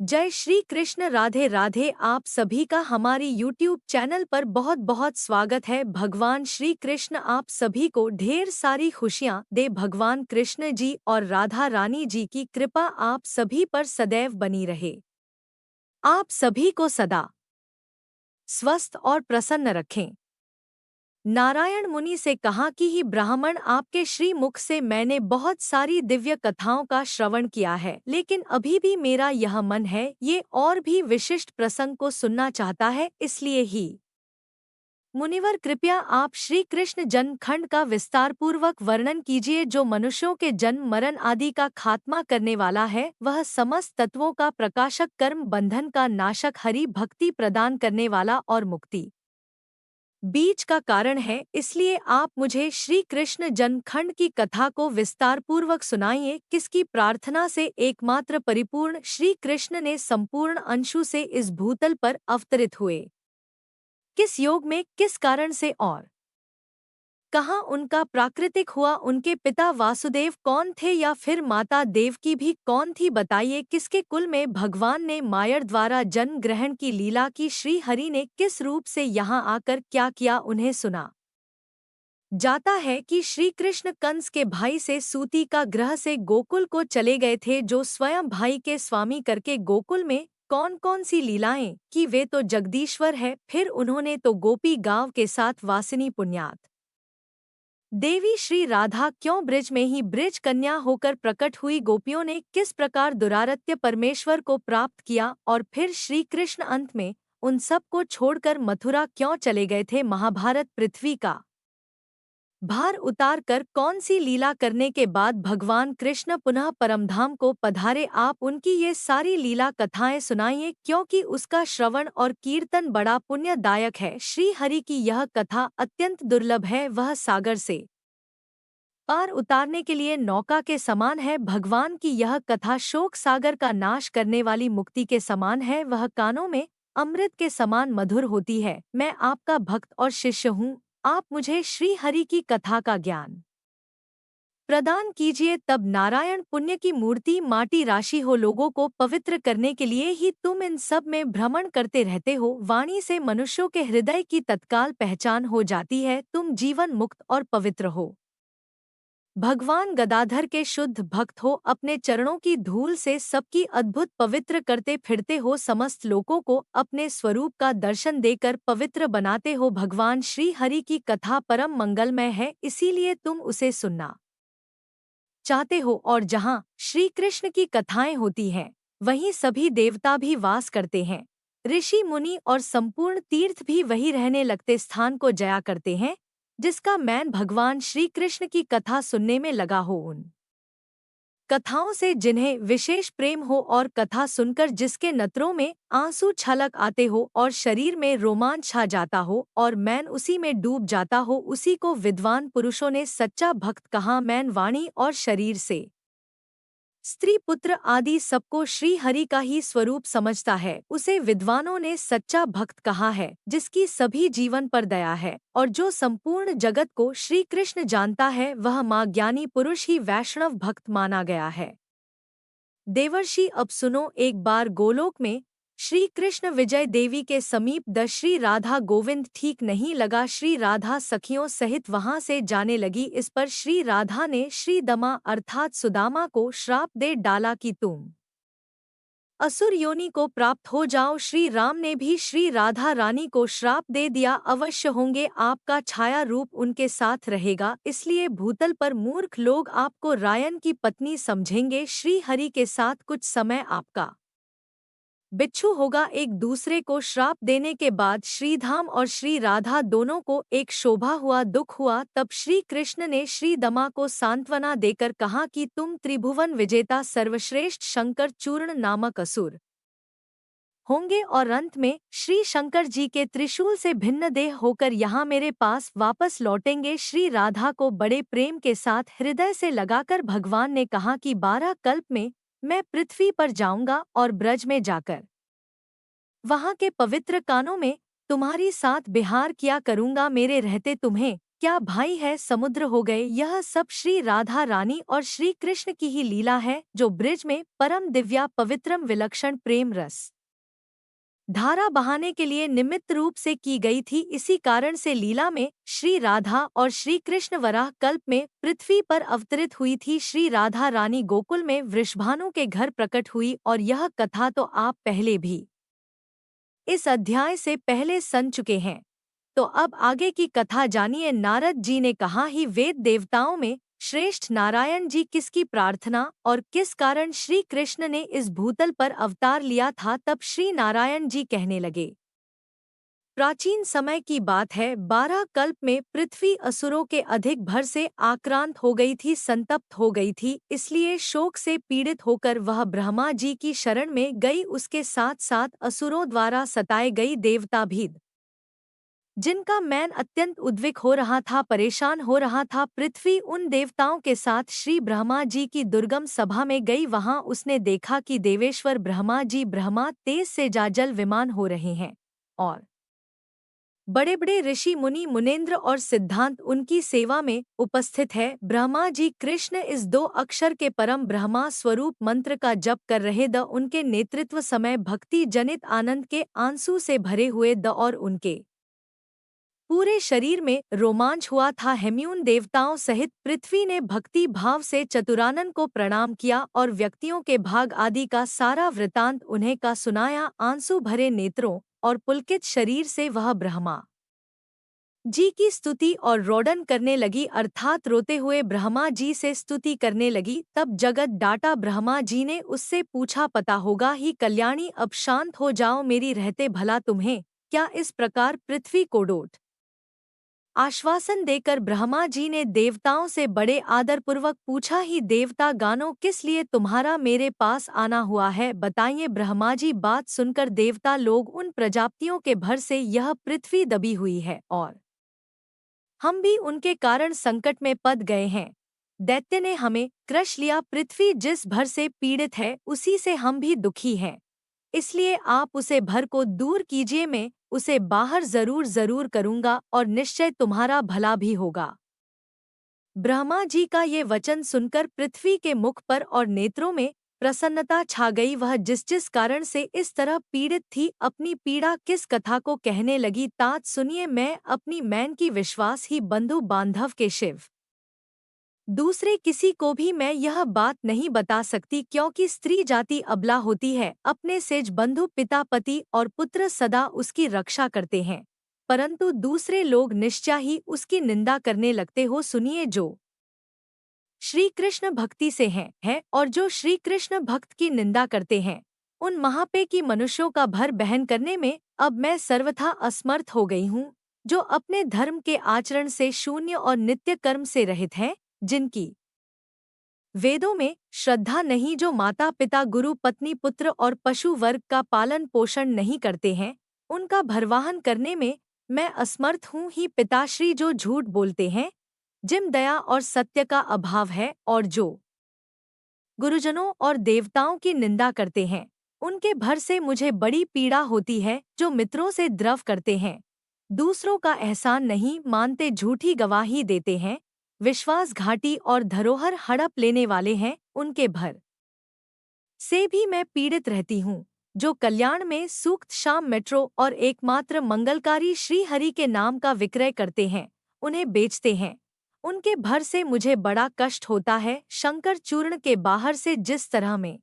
जय श्री कृष्ण। राधे राधे। आप सभी का हमारी YouTube चैनल पर बहुत बहुत स्वागत है। भगवान श्री कृष्ण आप सभी को ढेर सारी खुशियाँ दे। भगवान कृष्ण जी और राधा रानी जी की कृपा आप सभी पर सदैव बनी रहे। आप सभी को सदा स्वस्थ और प्रसन्न रखें। नारायण मुनि से कहा कि ही ब्राह्मण, आपके श्री मुख से मैंने बहुत सारी दिव्य कथाओं का श्रवण किया है, लेकिन अभी भी मेरा यह मन है ये और भी विशिष्ट प्रसंग को सुनना चाहता है। इसलिए ही मुनिवर कृपया आप श्री कृष्ण जन्म खंड का विस्तार पूर्वक वर्णन कीजिए, जो मनुष्यों के जन्म मरण आदि का खात्मा करने वाला है। वह समस्त तत्वों का प्रकाशक, कर्म बंधन का नाशक, हरि भक्ति प्रदान करने वाला और मुक्ति बीच का कारण है। इसलिए आप मुझे श्री कृष्ण जन्मखंड की कथा को विस्तार पूर्वक सुनाइए। किसकी प्रार्थना से एकमात्र परिपूर्ण श्री कृष्ण ने संपूर्ण अंशु से इस भूतल पर अवतरित हुए, किस योग में, किस कारण से और कहाँ उनका प्राकृतिक हुआ, उनके पिता वासुदेव कौन थे या फिर माता देवकी भी कौन थी, बताइए। किसके कुल में भगवान ने मायर द्वारा जन्म ग्रहण की लीला की, श्री हरि ने किस रूप से यहाँ आकर क्या किया, उन्हें सुना जाता है कि श्री कृष्ण कंस के भाई से सूती का ग्रह से गोकुल को चले गए थे, जो स्वयं भाई के स्वामी करके गोकुल में कौन कौन सी लीलाएं की, वे तो जगदीश्वर है। फिर उन्होंने तो गोपी गांव के साथ वासिनी पुण्यात देवी श्री राधा क्यों ब्रिज में ही ब्रिज कन्या होकर प्रकट हुई, गोपियों ने किस प्रकार दुरारत्य परमेश्वर को प्राप्त किया, और फिर श्री कृष्ण अंत में उन सब को छोड़कर मथुरा क्यों चले गए थे। महाभारत पृथ्वी का भार उतार कर कौन सी लीला करने के बाद भगवान कृष्ण पुनः परमधाम को पधारे, आप उनकी ये सारी लीला कथाएं सुनाइए, क्योंकि उसका श्रवण और कीर्तन बड़ा पुण्यदायक है। श्री हरि की यह कथा अत्यंत दुर्लभ है, वह सागर से पार उतारने के लिए नौका के समान है। भगवान की यह कथा शोक सागर का नाश करने वाली मुक्ति के समान है, वह कानों में अमृत के समान मधुर होती है। मैं आपका भक्त और शिष्य हूँ, आप मुझे श्री हरि की कथा का ज्ञान प्रदान कीजिए। तब नारायण पुण्य की मूर्ति माटी राशि हो, लोगों को पवित्र करने के लिए ही तुम इन सब में भ्रमण करते रहते हो। वाणी से मनुष्यों के हृदय की तत्काल पहचान हो जाती है, तुम जीवन मुक्त और पवित्र हो। भगवान गदाधर के शुद्ध भक्त हो, अपने चरणों की धूल से सबकी अद्भुत पवित्र करते फिरते हो, समस्त लोगों को अपने स्वरूप का दर्शन देकर पवित्र बनाते हो। भगवान श्री हरि की कथा परम मंगलमय है, इसीलिए तुम उसे सुनना चाहते हो। और जहाँ श्री कृष्ण की कथाएं होती हैं, वहीं सभी देवता भी वास करते हैं, ऋषि मुनि और संपूर्ण तीर्थ भी वही रहने लगते स्थान को जया करते हैं, जिसका मैन भगवान श्री कृष्ण की कथा सुनने में लगा हो। उन कथाओं से जिन्हें विशेष प्रेम हो और कथा सुनकर जिसके नेत्रों में आंसू छलक आते हो और शरीर में रोमांच छा जाता हो और मैन उसी में डूब जाता हो, उसी को विद्वान पुरुषों ने सच्चा भक्त कहा। मैन वाणी और शरीर से स्त्री पुत्र आदि सबको श्री हरि का ही स्वरूप समझता है, उसे विद्वानों ने सच्चा भक्त कहा है, जिसकी सभी जीवन पर दया है और जो संपूर्ण जगत को श्री कृष्ण जानता है, वह माँ ज्ञानी पुरुष ही वैष्णव भक्त माना गया है। देवर्षि अब सुनो, एक बार गोलोक में श्री कृष्ण विजय देवी के समीप श्री राधा गोविंद ठीक नहीं लगा, श्री राधा सखियों सहित वहां से जाने लगी। इस पर श्री राधा ने श्री दमा अर्थात सुदामा को श्राप दे डाला कि तुम असुर योनि को प्राप्त हो जाओ। श्री राम ने भी श्री राधा रानी को श्राप दे दिया, अवश्य होंगे आपका छाया रूप उनके साथ रहेगा, इसलिए भूतल पर मूर्ख लोग आपको रायन की पत्नी समझेंगे। श्री हरि के साथ कुछ समय आपका बिच्छू होगा। एक दूसरे को श्राप देने के बाद श्रीधाम और श्री राधा दोनों को एक शोभा हुआ, दुख हुआ। तब श्री कृष्ण ने श्री दमा को सांत्वना देकर कहा कि तुम त्रिभुवन विजेता सर्वश्रेष्ठ शंकर चूर्ण नामक असुर होंगे और अंत में श्री शंकर जी के त्रिशूल से भिन्न देह होकर यहाँ मेरे पास वापस लौटेंगे। श्री राधा को बड़े प्रेम के साथ हृदय से लगाकर भगवान ने कहा कि 12 कल्प में मैं पृथ्वी पर जाऊंगा और ब्रज में जाकर वहां के पवित्र कानों में तुम्हारी साथ बिहार किया करूंगा, मेरे रहते तुम्हें क्या भाई है समुद्र हो गए। यह सब श्री राधा रानी और श्री कृष्ण की ही लीला है, जो ब्रिज में परम दिव्या पवित्रम विलक्षण प्रेम रस धारा बहाने के लिए निमित्त रूप से की गई थी। इसी कारण से लीला में श्री राधा और श्री कृष्ण वराह कल्प में पृथ्वी पर अवतरित हुई थी। श्री राधा रानी गोकुल में वृषभानु के घर प्रकट हुई, और यह कथा तो आप पहले भी इस अध्याय से पहले सुन चुके हैं। तो अब आगे की कथा जानिए। नारद जी ने कहा, ही वेद देवताओं में श्रेष्ठ नारायण जी किसकी प्रार्थना और किस कारण श्री कृष्ण ने इस भूतल पर अवतार लिया था। तब श्री नारायण जी कहने लगे, प्राचीन समय की बात है, 12 कल्प में पृथ्वी असुरों के अधिक भर से आक्रांत हो गई थी, संतप्त हो गई थी। इसलिए शोक से पीड़ित होकर वह ब्रह्मा जी की शरण में गई। उसके साथ साथ असुरों द्वारा सताए गई देवता भी, जिनका मैन अत्यंत उद्विक हो रहा था, परेशान हो रहा था। पृथ्वी उन देवताओं के साथ श्री ब्रह्मा जी की दुर्गम सभा में गई। वहां उसने देखा कि देवेश्वर ब्रह्मा जी ब्रह्मा तेज से जाजल विमान हो रहे हैं, और बड़े बड़े ऋषि मुनि मुनेन्द्र और सिद्धांत उनकी सेवा में उपस्थित है। ब्रह्मा जी कृष्ण इस 2 अक्षर के परम ब्रह्मा स्वरूप मंत्र का जप कर रहे द उनके नेतृत्व समय भक्ति जनित आनंद के आंसू से भरे हुए द और उनके पूरे शरीर में रोमांच हुआ था। हेम्यून देवताओं सहित पृथ्वी ने भक्ति भाव से चतुरानन को प्रणाम किया और व्यक्तियों के भाग आदि का सारा वृतांत उन्हें का सुनाया। आंसू भरे नेत्रों और पुलकित शरीर से वह ब्रह्मा जी की स्तुति और रोदन करने लगी, अर्थात रोते हुए ब्रह्मा जी से स्तुति करने लगी। तब जगत डाटा। ब्रह्मा जी ने उससे पूछा, पता होगा ही कल्याणी, अब शांत हो जाओ मेरी रहते, भला तुम्हें क्या इस प्रकार पृथ्वी को डोट आश्वासन देकर ब्रह्मा जी ने देवताओं से बड़े आदरपूर्वक पूछा, ही देवता गानों किस लिए तुम्हारा मेरे पास आना हुआ है, बताइए। ब्रह्मा जी बात सुनकर देवता लोग, उन प्रजापतियों के भर से यह पृथ्वी दबी हुई है और हम भी उनके कारण संकट में पड़ गए हैं। दैत्य ने हमें क्रश लिया। पृथ्वी जिस भर से पीड़ित है उसी से हम भी दुखी हैं, इसलिए आप उसे भर को दूर कीजिए। मैं उसे बाहर जरूर जरूर करूंगा और निश्चय तुम्हारा भला भी होगा। ब्रह्मा जी का ये वचन सुनकर पृथ्वी के मुख पर और नेत्रों में प्रसन्नता छा गई। वह जिस जिस कारण से इस तरह पीड़ित थी, अपनी पीड़ा किस कथा को कहने लगी। तात सुनिए, मैं अपनी मैन की विश्वास ही बंधु बांधव के शिव दूसरे किसी को भी मैं यह बात नहीं बता सकती, क्योंकि स्त्री जाति अबला होती है। अपने सेज बंधु पिता पति और पुत्र सदा उसकी रक्षा करते हैं, परंतु दूसरे लोग निश्चय ही उसकी निंदा करने लगते हो। सुनिए, जो श्री कृष्ण भक्ति से हैं और जो श्री कृष्ण भक्त की निंदा करते हैं, उन महापे की मनुष्यों का भर बहन करने में अब मैं सर्वथा असमर्थ हो गई हूँ। जो अपने धर्म के आचरण से शून्य और नित्य कर्म से रहित हैं, जिनकी वेदों में श्रद्धा नहीं, जो माता पिता गुरु पत्नी पुत्र और पशु वर्ग का पालन पोषण नहीं करते हैं, उनका भरवाहन करने में मैं असमर्थ हूँ। ही पिताश्री जो झूठ बोलते हैं, जिम दया और सत्य का अभाव है, और जो गुरुजनों और देवताओं की निंदा करते हैं, उनके भर से मुझे बड़ी पीड़ा होती है। जो मित्रों से द्रव करते हैं, दूसरों का एहसान नहीं मानते, झूठी गवाही देते हैं, विश्वासघाटी और धरोहर हड़प लेने वाले हैं, उनके भर से भी मैं पीड़ित रहती हूँ। जो कल्याण में सूक्त शाम मेट्रो और एकमात्र मंगलकारी श्री हरि के नाम का विक्रय करते हैं, उन्हें बेचते हैं, उनके भर से मुझे बड़ा कष्ट होता है। शंकर चूर्ण के बाहर से जिस तरह मैं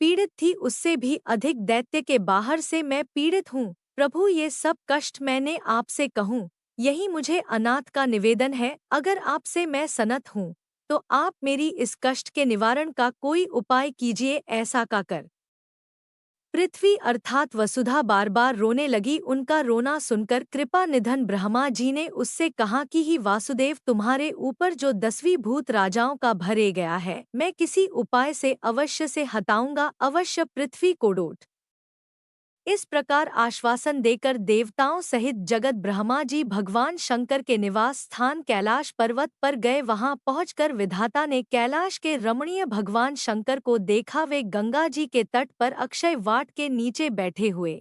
पीड़ित थी, उससे भी अधिक दैत्य के बाहर से मैं पीड़ित हूँ। प्रभु, ये सब कष्ट मैंने आपसे कहूँ, यही मुझे अनाथ का निवेदन है। अगर आपसे मैं सनत हूँ, तो आप मेरी इस कष्ट के निवारण का कोई उपाय कीजिए। ऐसा का कर पृथ्वी अर्थात वसुधा बार बार रोने लगी। उनका रोना सुनकर कृपा निधन ब्रह्मा जी ने उससे कहा कि ही वासुदेव, तुम्हारे ऊपर जो 10वीं भूत राजाओं का भरे गया है, मैं किसी उपाय से अवश्य से हटाऊंगा, अवश्य पृथ्वी को डोट इस प्रकार आश्वासन देकर देवताओं सहित जगत ब्रह्मा जी भगवान शंकर के निवास स्थान कैलाश पर्वत पर गए। वहां पहुंचकर विधाता ने कैलाश के रमणीय भगवान शंकर को देखा। वे गंगा जी के तट पर अक्षय वाट के नीचे बैठे हुए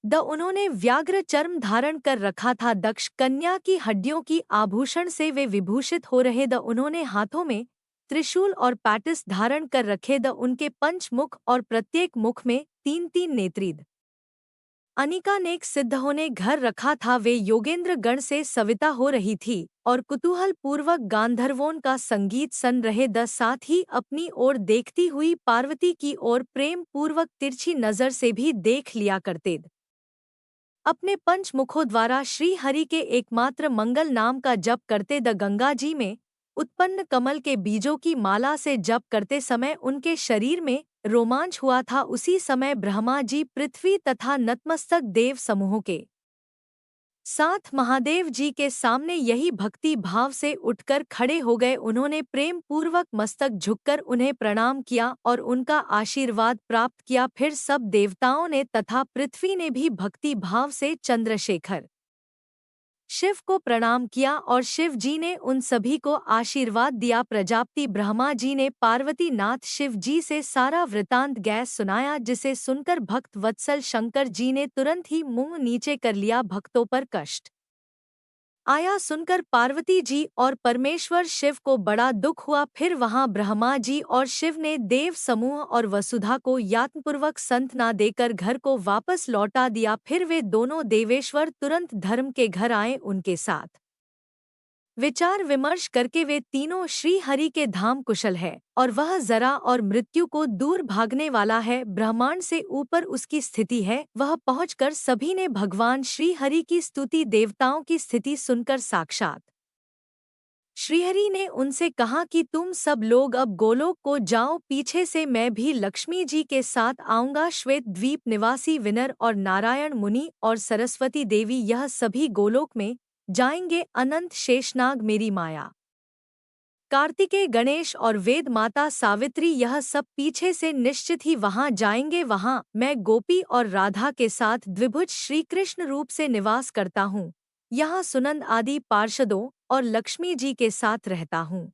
द उन्होंने व्याघ्र चर्म धारण कर रखा था। दक्ष कन्या की हड्डियों की आभूषण से वे विभूषित हो रहे। द उन्होंने हाथों में त्रिशूल और पैटिस धारण कर रखे। द उनके पंच मुख और प्रत्येक मुख में 3-3 नेत्रीद अनिकानेक सिद्धों ने घर रखा था। वे योगेंद्र गण से सविता हो रही थी और कुतूहल पूर्वक गांधर्वों का संगीत सन रहे। द साथ ही अपनी ओर देखती हुई पार्वती की ओर प्रेम पूर्वक तिरछी नजर से भी देख लिया करते। अपने पंच मुखों द्वारा श्री हरि के एकमात्र मंगल नाम का जप करते। द गंगा जी में उत्पन्न कमल के बीजों की माला से जप करते समय उनके शरीर में रोमांच हुआ था। उसी समय ब्रह्मा जी पृथ्वी तथा नतमस्तक देव समूहों के साथ महादेव जी के सामने यही भक्ति भाव से उठकर खड़े हो गए। उन्होंने प्रेम पूर्वक मस्तक झुककर उन्हें प्रणाम किया और उनका आशीर्वाद प्राप्त किया। फिर सब देवताओं ने तथा पृथ्वी ने भी भक्ति भाव से चंद्रशेखर शिव को प्रणाम किया और शिव जी ने उन सभी को आशीर्वाद दिया। प्रजापति ब्रह्मा जी ने पार्वती नाथ शिव जी से सारा वृतांत गैस सुनाया, जिसे सुनकर भक्त वत्सल शंकर जी ने तुरंत ही मुंह नीचे कर लिया। भक्तों पर कष्ट आया सुनकर पार्वती जी और परमेश्वर शिव को बड़ा दुख हुआ। फिर वहां ब्रह्मा जी और शिव ने देव समूह और वसुधा को यातनपूर्वक सांत्वना देकर घर को वापस लौटा दिया। फिर वे दोनों देवेश्वर तुरंत धर्म के घर आए। उनके साथ विचार विमर्श करके वे तीनों श्री हरि के धाम कुशल है और वह जरा और मृत्यु को दूर भागने वाला है। ब्रह्मांड से ऊपर उसकी स्थिति है। वह पहुंचकर सभी ने भगवान श्री हरि की स्तुति। देवताओं की स्थिति सुनकर साक्षात श्रीहरि ने उनसे कहा कि तुम सब लोग अब गोलोक को जाओ। पीछे से मैं भी लक्ष्मी जी के साथ आऊंगा। श्वेत द्वीप निवासी विनर और नारायण मुनि और सरस्वती देवी यह सभी गोलोक में जाएंगे। अनंत शेषनाग मेरी माया कार्तिकेय गणेश और वेद माता सावित्री यह सब पीछे से निश्चित ही वहां जाएंगे। वहां मैं गोपी और राधा के साथ द्विभुज श्री कृष्ण रूप से निवास करता हूँ। यहाँ सुनंद आदि पार्षदों और लक्ष्मी जी के साथ रहता हूँ।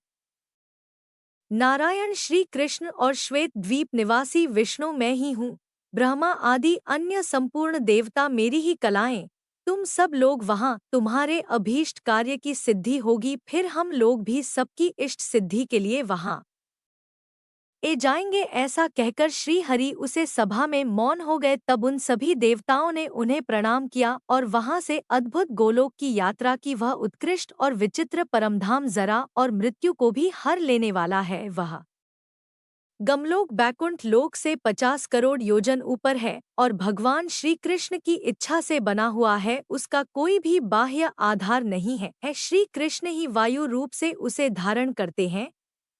नारायण श्री कृष्ण और श्वेत द्वीप निवासी विष्णु मैं ही हूँ। ब्रह्मा आदि अन्य संपूर्ण देवता मेरी ही कलाएं। तुम सब लोग वहां तुम्हारे अभीष्ट कार्य की सिद्धि होगी। फिर हम लोग भी सबकी इष्ट सिद्धि के लिए वहां जाएंगे। ऐसा कहकर श्री हरि उसे सभा में मौन हो गए। तब उन सभी देवताओं ने उन्हें प्रणाम किया और वहां से अद्भुत गोलोक की यात्रा की। वह उत्कृष्ट और विचित्र परमधाम जरा और मृत्यु को भी हर लेने वाला है। वह गमलोक बैकुंठ लोक से 50 करोड़ योजन ऊपर है और भगवान श्री कृष्ण की इच्छा से बना हुआ है। उसका कोई भी बाह्य आधार नहीं है। श्री कृष्ण ही वायु रूप से उसे धारण करते हैं।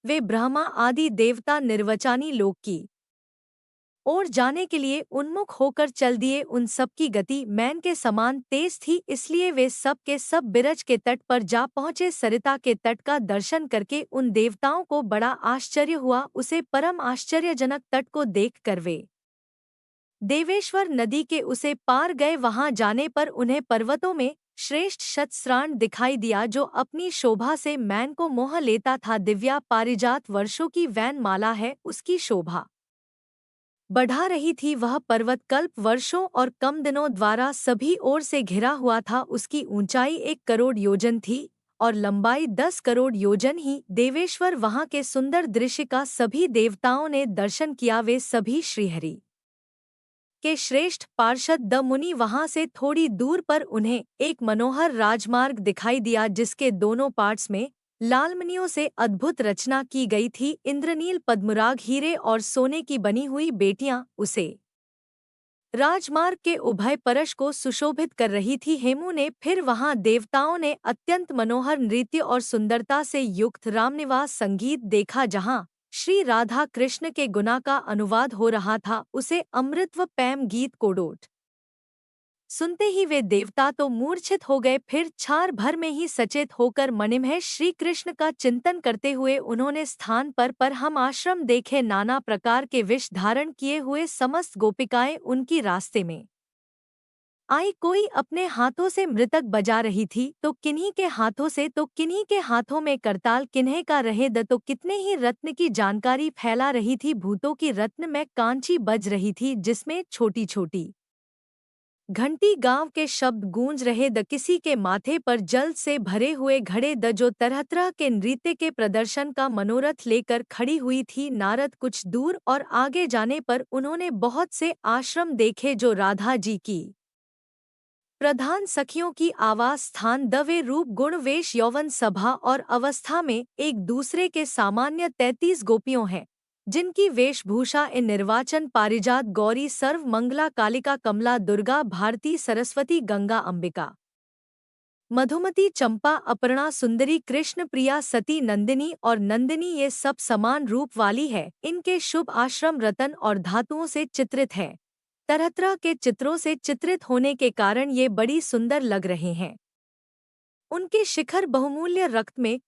वे ब्रह्मा आदि देवता निर्वचानी लोक की ओर जाने के लिए उन्मुख होकर चल दिए। उन सब की गति मैन के समान तेज थी, इसलिए वे सब के सब बिरज के तट पर जा पहुँचे। सरिता के तट का दर्शन करके उन देवताओं को बड़ा आश्चर्य हुआ। उसे परम आश्चर्यजनक तट को देख कर वे देवेश्वर नदी के उसे पार गए। वहां जाने पर उन्हें पर्वतों में श्रेष्ठ शतस्राण दिखाई दिया, जो अपनी शोभा से मैन को मोह लेता था। दिव्या पारिजात वर्षों की वैन माला है, उसकी शोभा बढ़ा रही थी। वह पर्वत कल्प वर्षों और कम दिनों द्वारा सभी ओर से घिरा हुआ था। उसकी ऊंचाई 1 करोड़ योजन थी और लंबाई 10 करोड़ योजन ही। देवेश्वर वहां के सुंदर दृश्य का सभी देवताओं ने दर्शन किया। वे सभी श्रीहरि के श्रेष्ठ पार्षद द मुनि वहां से थोड़ी दूर पर उन्हें एक मनोहर राजमार्ग दिखाई दिया, जिसके दोनों पार्ट्स में लालमणियों से अद्भुत रचना की गई थी। इंद्रनील पद्मराग हीरे और सोने की बनी हुई बेटियां उसे राजमार्ग के उभय परश को सुशोभित कर रही थी। हेमू ने फिर वहां देवताओं ने अत्यंत मनोहर नृत्य और सुंदरता से युक्त रामनिवास संगीत देखा, जहां श्री राधा कृष्ण के गुना का अनुवाद हो रहा था। उसे अमृतव पैम गीत कोडोट सुनते ही वे देवता तो मूर्छित हो गए। फिर क्षार भर में ही सचेत होकर मणिमय श्री कृष्ण का चिंतन करते हुए उन्होंने स्थान पर हम आश्रम देखे। नाना प्रकार के विष धारण किए हुए समस्त गोपिकाएं उनकी रास्ते में आई। कोई अपने हाथों से मृतक बजा रही थी, तो किन्हीं के हाथों से, तो किन्हीं के हाथों में करताल किन्हीं का रहे द, तो कितने ही रत्न की जानकारी फैला रही थी। भूतों की रत्न में कांची बज रही थी, जिसमें छोटी छोटी घंटी गांव के शब्द गूंज रहे द किसी के माथे पर जल से भरे हुए घड़े द जो तरह तरह के नृत्य के प्रदर्शन का मनोरथ लेकर खड़ी हुई थी। नारद कुछ दूर और आगे जाने पर उन्होंने बहुत से आश्रम देखे जो राधा जी की प्रधान सखियों की आवास स्थान दवे रूप गुण वेश यौवन सभा और अवस्था में एक दूसरे के सामान्य 33 गोपियों हैं, जिनकी वेशभूषा इन निर्वाचन पारिजात गौरी सर्व मंगला कालिका कमला दुर्गा भारती सरस्वती गंगा अंबिका मधुमती चंपा अपर्णा सुंदरी कृष्ण प्रिया सती नंदिनी और नंदिनी ये सब समान रूप वाली है। इनके शुभ आश्रम रतन और धातुओं से चित्रित है। तरह तरह के चित्रों से चित्रित होने के कारण ये बड़ी सुंदर लग रहे हैं। उनके शिखर बहुमूल्य रक्त में